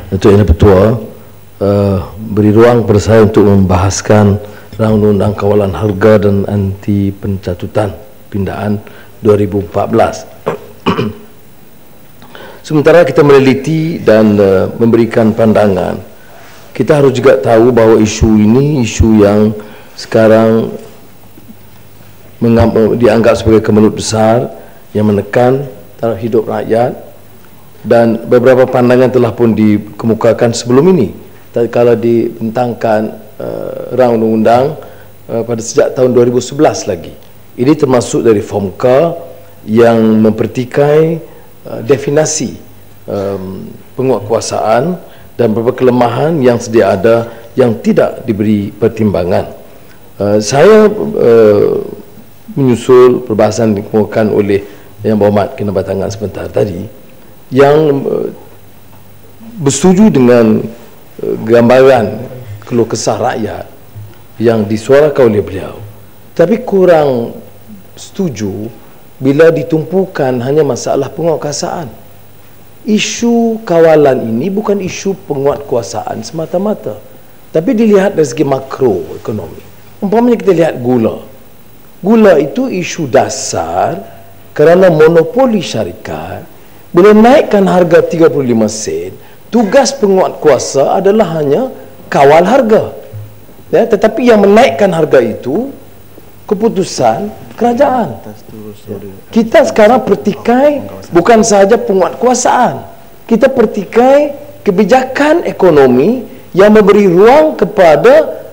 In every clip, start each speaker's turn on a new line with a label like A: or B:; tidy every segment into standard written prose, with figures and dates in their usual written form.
A: Datuk Yang Dipertua beri ruang kepada saya untuk membahaskan Rancangan Undang-Undang Kawalan Harga dan Anti Pencatutan Pindaan 2014. Sementara kita meneliti dan memberikan pandangan, kita harus juga tahu bahawa isu ini isu yang sekarang dianggap sebagai kemelut besar yang menekan taraf hidup rakyat, dan beberapa pandangan telah pun dikemukakan sebelum ini tatkala dibentangkan rancangan undang-undang pada sejak tahun 2011 lagi. Ini termasuk dari Fomka yang mempertikai definisi penguatkuasaan dan beberapa kelemahan yang sedia ada yang tidak diberi pertimbangan. Saya menyusul perbahasan dikemukakan oleh Yang Berhormat Kena Batangan sebentar tadi, yang bersetuju dengan gambaran keluh kesah rakyat yang disuarakan oleh beliau, tapi kurang setuju bila ditumpukan hanya masalah penguatkuasaan. Isu kawalan ini bukan isu penguatkuasaan semata-mata, tapi dilihat dari segi makro ekonomi. Umpamanya kita lihat gula. Gula itu isu dasar kerana monopoli syarikat boleh naikkan harga 35 sen. Tugas penguatkuasa adalah hanya kawal harga, ya, tetapi yang menaikkan harga itu keputusan kerajaan. Kita sekarang pertikai bukan sahaja penguatkuasaan, kita pertikai kebijakan ekonomi yang memberi ruang kepada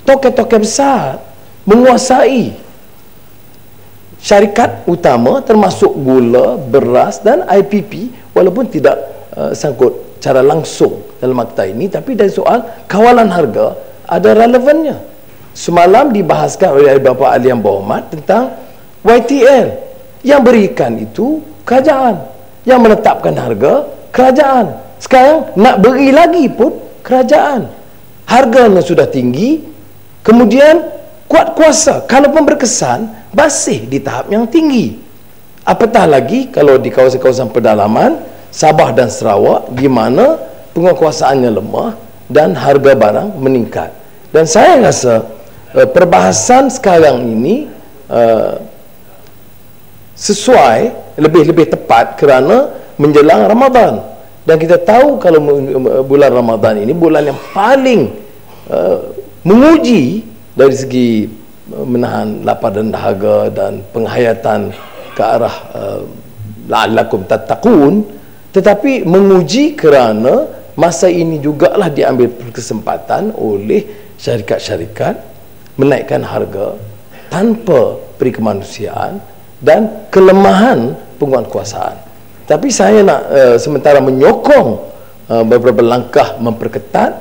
A: tokoh-tokoh besar menguasai syarikat utama termasuk gula, beras dan IPP, walaupun tidak sangkut secara langsung dalam akta ini, tapi dari soal kawalan harga ada relevannya. Semalam dibahaskan oleh beberapa ahli yang berhormat tentang YTL, yang berikan itu kerajaan, yang menetapkan harga kerajaan. Sekarang nak beri lagi pun kerajaan. Harganya sudah tinggi, kemudian kuat kuasa kalaupun berkesan masih di tahap yang tinggi. Apatah lagi kalau di kawasan-kawasan pedalaman Sabah dan Sarawak, di mana penguatkuasaannya lemah dan harga barang meningkat. Dan saya rasa perbahasan sekarang ini sesuai, lebih tepat kerana menjelang Ramadan. Dan kita tahu kalau bulan Ramadan ini bulan yang paling menguji dari segi menahan lapar dan dahaga dan penghayatan ke arah la'allakum tattaqun, tetapi menguji kerana masa ini jugalah diambil kesempatan oleh syarikat-syarikat menaikkan harga tanpa peri kemanusiaan dan kelemahan penguatkuasaan. Tapi saya nak sementara menyokong beberapa langkah memperketat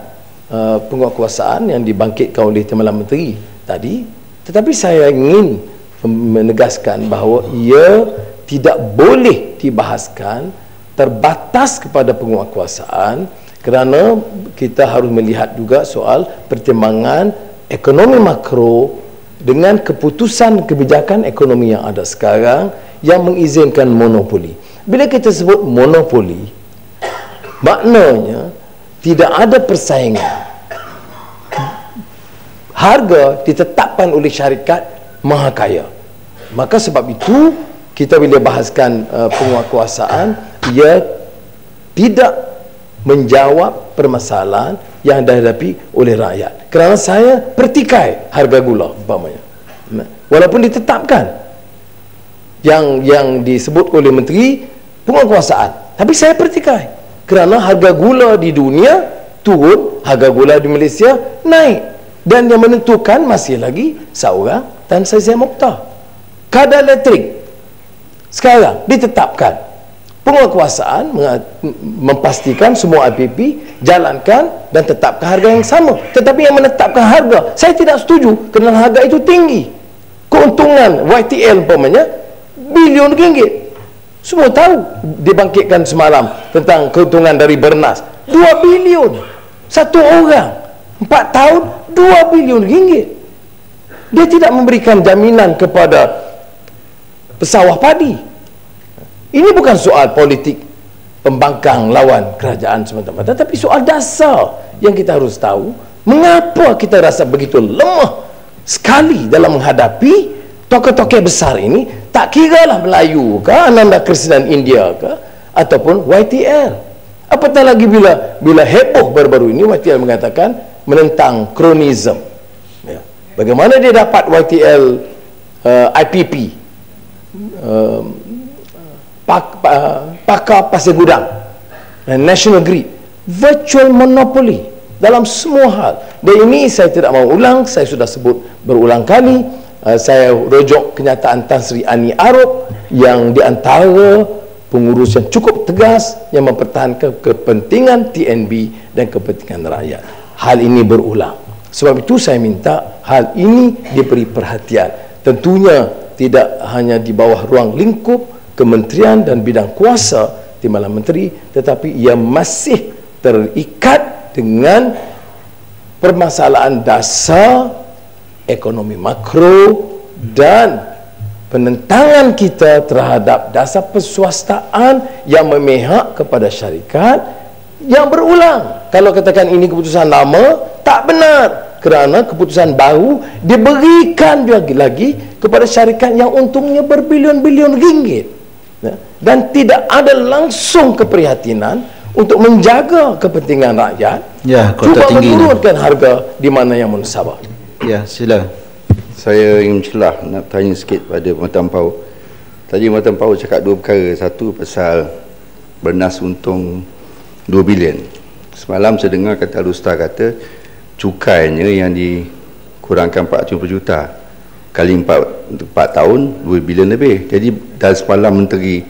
A: penguatkuasaan yang dibangkitkan oleh Timbalan Menteri tadi, tetapi saya ingin menegaskan bahawa ia tidak boleh dibahaskan terbatas kepada penguatkuasaan, kerana kita harus melihat juga soal pertimbangan ekonomi makro dengan keputusan kebijakan ekonomi yang ada sekarang yang mengizinkan monopoli. Bila kita sebut monopoli, maknanya tidak ada persaingan. Harga ditetapkan oleh syarikat maha kaya. Maka sebab itu kita bila bahaskan penguatkuasaan, ia tidak menjawab permasalahan yang dihadapi oleh rakyat. Kerana saya pertikai harga gula umpamanya, walaupun ditetapkan yang disebut oleh Menteri penguatkuasaan, tapi saya pertikai kerana harga gula di dunia turun, harga gula di Malaysia naik, dan yang menentukan masih lagi seorang Tan Sri Zia Mokhtar. Kadar elektrik sekarang ditetapkan, penguatkuasaan memastikan semua IPP jalankan dan tetapkan harga yang sama. Tetapi yang menetapkan harga, saya tidak setuju kerana harga itu tinggi. Keuntungan YTL umpamanya bilion ringgit. Semua tahu dibangkitkan semalam tentang keuntungan dari Bernas 2 bilion. Satu orang 4 tahun 2 bilion ringgit. Dia tidak memberikan jaminan kepada pesawah padi. Ini bukan soal politik pembangkang lawan kerajaan semata-mata, tapi soal dasar yang kita harus tahu, mengapa kita rasa begitu lemah sekali dalam menghadapi tokoh-tokoh besar ini, tak kira lah Melayu ke, Ananda Krishnan India ke, ataupun YTL. Apatah lagi bila heboh baru-baru ini YTL mengatakan menentang kronisme. Ya. Bagaimana dia dapat YTL IPP, pakar pasir gudang, National Grid, virtual monopoly dalam semua hal. Dan ini saya tidak mahu ulang, saya sudah sebut berulang kali. Saya rujuk kenyataan Tan Sri Ani Arok yang di antara pengurus yang cukup tegas yang mempertahankan kepentingan TNB dan kepentingan rakyat. Hal ini berulang. Sebab itu saya minta hal ini diberi perhatian. Tentunya tidak hanya di bawah ruang lingkup kementerian dan bidang kuasa Timbalan Menteri, tetapi ia masih terikat dengan permasalahan dasar ekonomi makro dan penentangan kita terhadap dasar perswastaan yang memihak kepada syarikat yang berulang. Kalau katakan ini keputusan lama, tak benar, kerana keputusan baru diberikan lagi kepada syarikat yang untungnya berbilion-bilion ringgit, dan tidak ada langsung keprihatinan untuk menjaga kepentingan rakyat, cuba menurunkan harga di mana yang munasabah.
B: Ya, sila. Saya ingin mencelah, nak tanya sikit pada Matan Pau. Tadi Matan Pau cakap dua perkara. Satu pasal bernas untung 2 bilion. Semalam saya dengar kata Al-Ustaz kata cukainya yang dikurangkan 40 juta kali 4 tahun 2 bilion lebih. Jadi dah semalam Menteri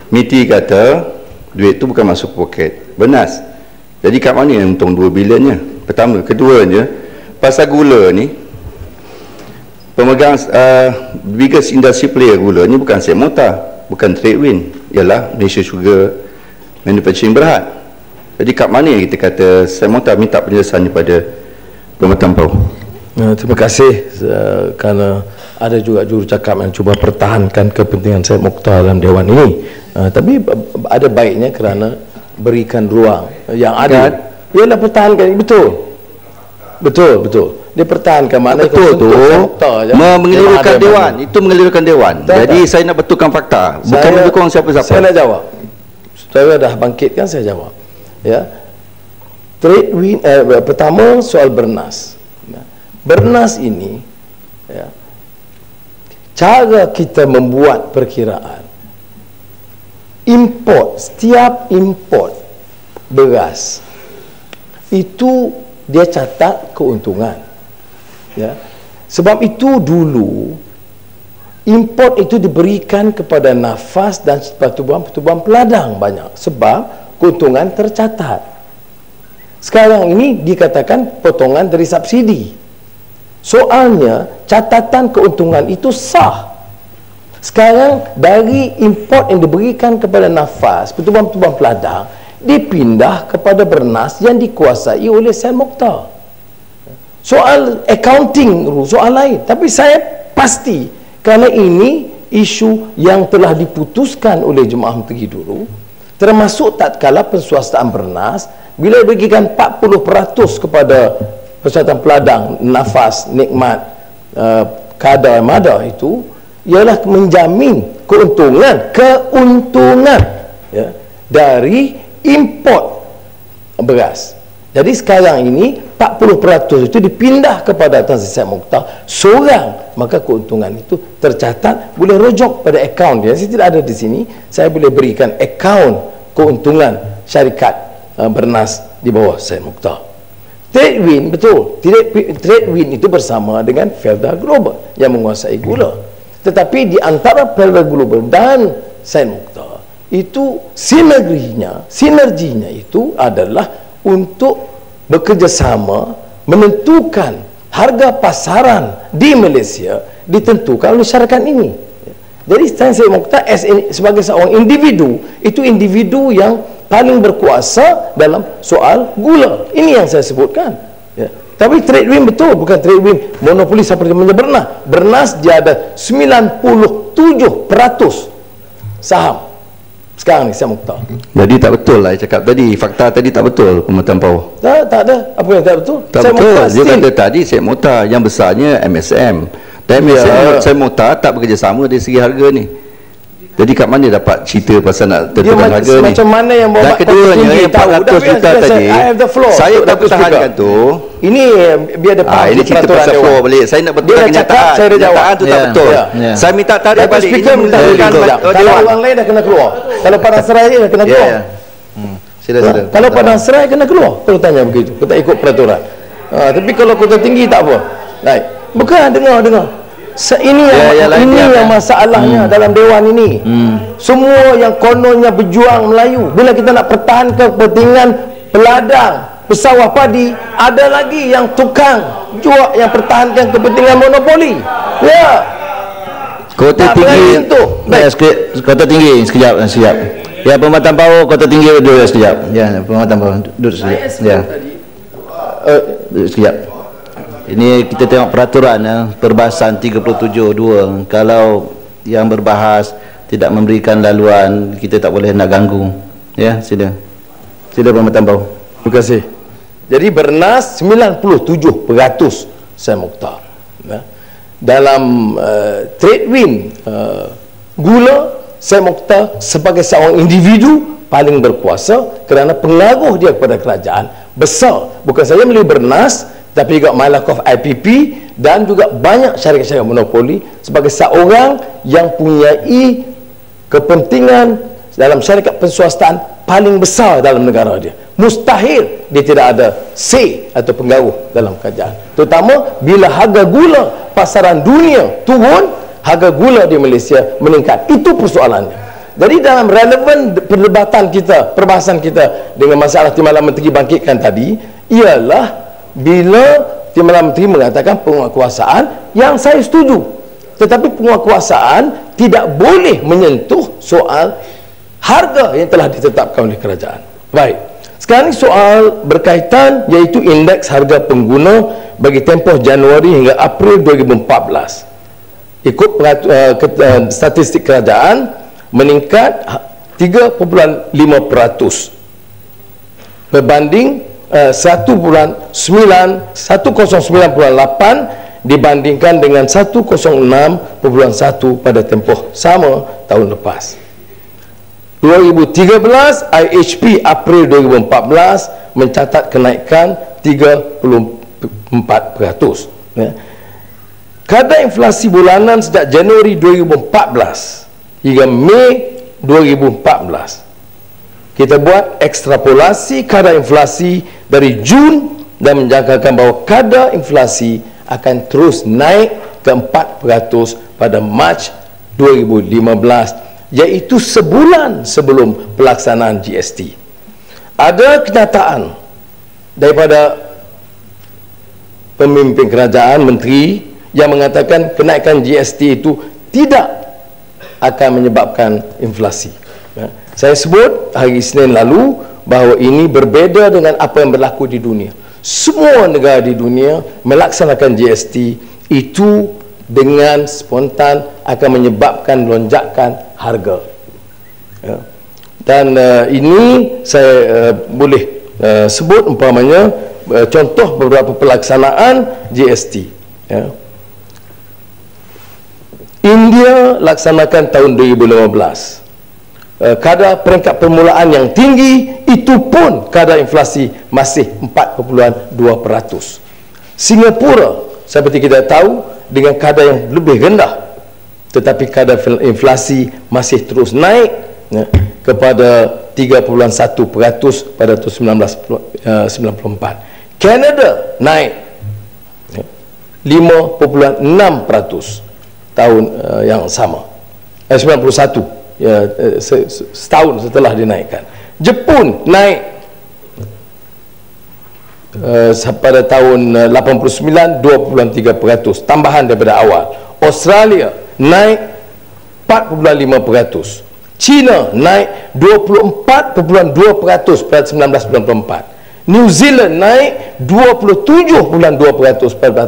B: MITI kata duit tu bukan masuk poket bernas. Jadi kat mana yang untung 2 bilionnya? Pertama. Keduanya, pasal gula ni, pemegang biggest industry player gula ni bukan Semota, bukan Tradewin, ialah Malaysia Sugar Manufacturing Berhad. Jadi kat mana yang kita kata Semota minta penjelasan daripada Permatan Pau?
A: Terima kasih kerana ada juga jurucakap yang cuba pertahankan kepentingan Syed Mokhtar dalam Dewan ini. Tapi ada baiknya kerana berikan ruang yang ada, ialah pertahankan. Betul. Dia pertahankan mana
B: betul tu mengelirukan Dewan. Itu mengelirukan Dewan. Jadi saya nak betulkan fakta, bukan mendukung siapa-siapa.
A: Saya nak jawab. Saya dah bangkitkan, saya jawab. Ya. Pertama soal bernas. Bernas ini, ya, cara kita membuat perkiraan import, setiap import beras itu dia catat keuntungan, ya. Sebab itu dulu import itu diberikan kepada nafas dan pertubuhan peladang banyak, sebab keuntungan tercatat. Sekarang ini dikatakan potongan dari subsidi. Soalnya catatan keuntungan itu sah. Sekarang dari import yang diberikan kepada nafas, pertubuhan-pertubuhan peladang, dipindah kepada bernas yang dikuasai oleh Syed Mokhtar. Soal accounting soal lain, tapi saya pasti kerana ini isu yang telah diputuskan oleh Jemaah Menteri dulu, termasuk tatkala penswastaan bernas, bila diberikan 40% kepada persatuan peladang, nafas, nikmat, kadar mada, itu ialah menjamin keuntungan ya, dari import beras. Jadi sekarang ini 40% itu dipindah kepada Tan Sri Syed Mokhtar seorang, maka keuntungan itu tercatat, boleh rujuk pada akaun dia. Saya tidak ada di sini, saya boleh berikan akaun keuntungan syarikat bernas di bawah Syed Mokhtar. Tradewin, betul, Tradewin itu bersama dengan Felda Global yang menguasai gula. Tetapi di antara Felda Global dan Syed Mokhtar itu sinerginya itu adalah untuk bekerjasama menentukan harga pasaran di Malaysia ditentukan oleh syarikat ini. Jadi Syed Mokhtar sebagai seorang individu, itu individu yang paling berkuasa dalam soal gula. Ini yang saya sebutkan, ya. Tapi Tradewin betul, bukan Tradewin monopoli seperti Bernas. Bernas dia ada 97% saham. Sekarang ni Syed Mukhtar.
B: Jadi tak betul lah cakap tadi, fakta tadi tak betul Pematang Power.
A: Tak ada. Apa yang tak betul?
B: Tak betul. Dia kata tadi Syed Mukhtar yang besarnya MSM. Dan MSM Syed Mukhtar tak bekerjasama dari segi harga ni. Jadi kat mana dapat cerita pasal nak tentukan harga ni?
A: Macam mana yang
B: dan keduanya yang 400 juta tadi, saya tak pertahankan tu.
A: Ini biar ada
B: ini cerita pasal floor balik. Saya nak betulkan kenyataan. Kenyataan tu tak betul. Saya minta tarik balik.
A: Kalau orang lain dah kena keluar. Kalau Padang Serai dah kena keluar.
B: Sila.
A: Kalau Padang Serai kena keluar. Kalau tanya begitu, kita ikut peraturan. Tapi kalau Kota Tinggi tak apa. Baik. Bukan, dengar. Ini yang masalahnya dalam dewan ini. Semua yang kononnya berjuang Melayu, bila kita nak pertahankan kepentingan peladang, pesawah padi, ada lagi yang tukang jual yang pertahankan kepentingan monopoli.
B: Kota Tinggi itu. Kota Tinggi sekejap. Ya, Pematang Power Kota Tinggi duduk sekejap. Ya, Pematang Power duduk sekejap. Ya. Sekejap. Ini kita tengok peraturan perbahasan 37(2). Kalau yang berbahas tidak memberikan laluan, kita tak boleh nak ganggu. Ya, sila Pematang Power.
A: Terima kasih. Jadi bernas 97% Syed Mukhtar. Dalam trade win gula, Syed Mukhtar sebagai seorang individu paling berkuasa kerana pengaruh dia kepada kerajaan besar. Bukan saja melalui bernas, tapi juga Malakoff IPP dan juga banyak syarikat-syarikat monopoli sebagai seorang yang punyai kepentingan dalam syarikat penswastaan paling besar dalam negara dia. Mustahil dia tidak ada say atau pengaruh dalam kerajaan. Terutama bila harga gula pasaran dunia turun, harga gula di Malaysia meningkat. Itu persoalannya. Jadi dalam relevan perdebatan kita, perbahasan kita dengan masalah Timbalan Menteri bangkitkan tadi, ialah bila Timbalan Menteri mengatakan penguatkuasaan, yang saya setuju, tetapi penguatkuasaan tidak boleh menyentuh soal harga yang telah ditetapkan oleh kerajaan. Baik, sekarang ini soal berkaitan iaitu indeks harga pengguna bagi tempoh Januari hingga April 2014. Ikut statistik kerajaan, meningkat 3.5% berbanding 109.8 dibandingkan dengan 106.1 pada tempoh sama tahun lepas. 2013 IHP April 2014 mencatat kenaikan 34%. Kadar inflasi bulanan sejak Januari 2014 hingga Mei 2014. Kita buat ekstrapolasi kadar inflasi dari Jun dan menjangkakan bahawa kadar inflasi akan terus naik ke 4% pada Mac 2015, iaitu sebulan sebelum pelaksanaan GST. Ada kenyataan daripada pemimpin kerajaan, menteri, yang mengatakan kenaikan GST itu tidak akan menyebabkan inflasi. Saya sebut hari Isnin lalu bahawa ini berbeza dengan apa yang berlaku di dunia. Semua negara di dunia melaksanakan GST itu dengan spontan akan menyebabkan lonjakan harga. Dan ini saya boleh sebut umpamanya contoh beberapa pelaksanaan GST. India laksanakan tahun 2015. Kadar peringkat permulaan yang tinggi, itu pun kadar inflasi masih 4.2%. Singapura seperti kita tahu dengan kadar yang lebih rendah, tetapi kadar inflasi masih terus naik kepada 3.1% pada tahun 1994. Canada naik 5.6% tahun yang sama, 91 setahun setelah dinaikkan. Jepun naik pada tahun 89 2.3%, tambahan daripada awal. Australia naik 4.5%. China naik 24.2% pada 1994. New Zealand naik 27.2% pada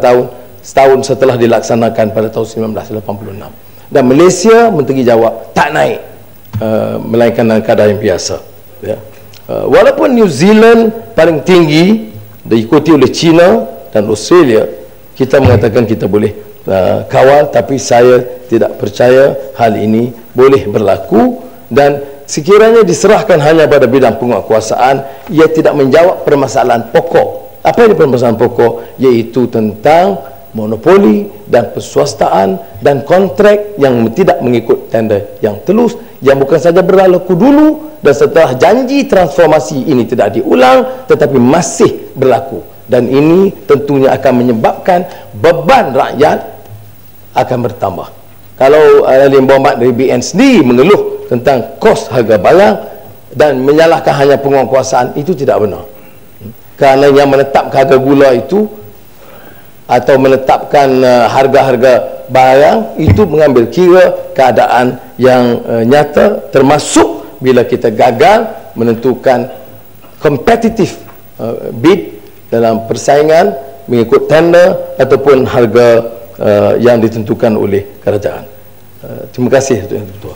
A: setahun setelah dilaksanakan pada tahun 1986. Dan Malaysia, menteri jawab, tak naik. melainkan dalam keadaan yang biasa, ya. Walaupun New Zealand paling tinggi diikuti oleh China dan Australia, kita mengatakan kita boleh kawal, tapi saya tidak percaya hal ini boleh berlaku. Dan sekiranya diserahkan hanya pada bidang penguatkuasaan, ia tidak menjawab permasalahan pokok. Apa ini permasalahan pokok? Iaitu tentang monopoli dan perswastaan dan kontrak yang tidak mengikut tender yang telus, yang bukan saja berlaku dulu dan setelah janji transformasi ini tidak diulang, tetapi masih berlaku. Dan ini tentunya akan menyebabkan beban rakyat akan bertambah. Kalau ahli bombat dari BN sendiri mengeluh tentang kos harga barang dan menyalahkan hanya penguatkuasaan, itu tidak benar. Kerana yang menetapkan harga gula itu atau menetapkan harga-harga barang itu mengambil kira keadaan yang nyata, termasuk bila kita gagal menentukan kompetitif bid dalam persaingan mengikut tender ataupun harga yang ditentukan oleh kerajaan. Terima kasih Tuan Ketua.